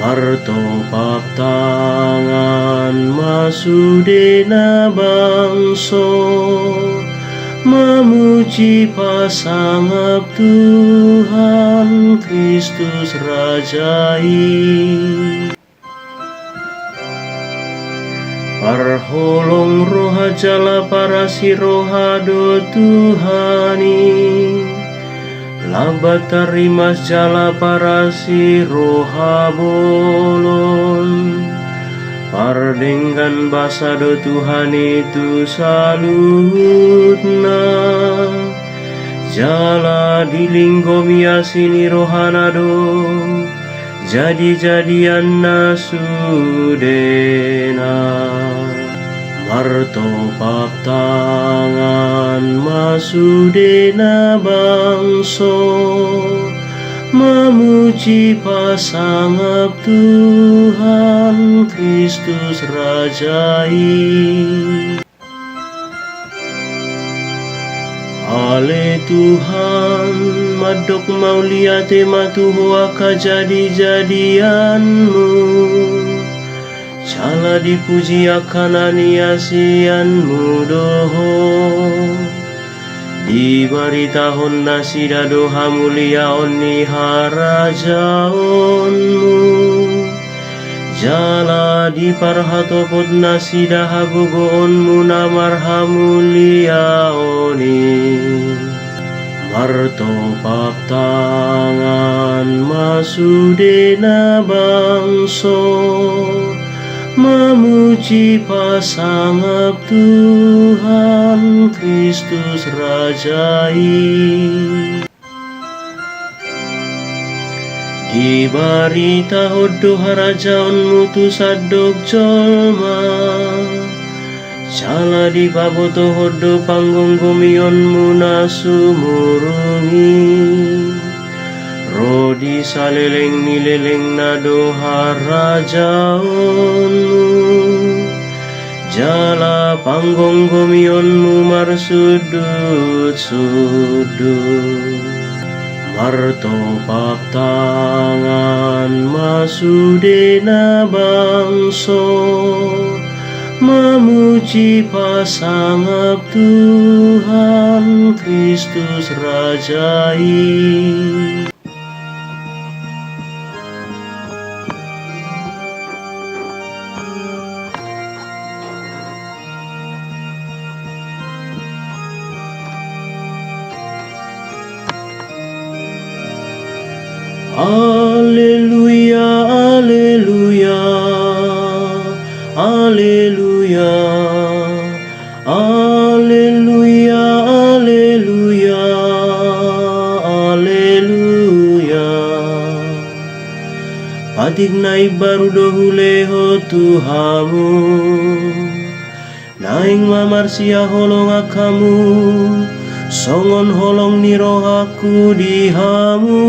Martopak tangan masudena bangso, memuji pasangap Tuhan Kristus Rajai. Parholong roha jala parasi roha do Tuhani, labat tarimas jala parasi roha bolon. Pardenggan basado Tuhan itu salutna, jala dilinggomi asini rohanado, jadi-jadian nasudena. Martopak tangan masudena bangso, memuji pasangap Tuhan Kristus Rajai. Ale Tuhan, madok mauliate matuhoa kajadi-jadianmu, cala dipuji akan aniasianmu doho. Di baritahon nasida doha mulia onni harajaonmu, jala di parhatopod nasida hagogoonmu namar mulia oni. Martopak tangan masudena bangso, memuji pasangap Tuhan Kristus Rajai. Di barita hodo harajaonmu tu sadok jolma, cala di baboto hodo panggung gomionmu nasumurungi. Rodi saleleng nileleng nado harajaonmu, jala panggung gomionmu marsudut-sudut. Martopak tangan masudena bangso, memuji pasangap Tuhan Kristus Rajai. Alleluia, alleluia, alleluia, alleluia, alleluia, alleluia. Patik naik baru dohuleho Tuhamu, naing mamarsia holong akamu, songon holong nirohaku dihamu.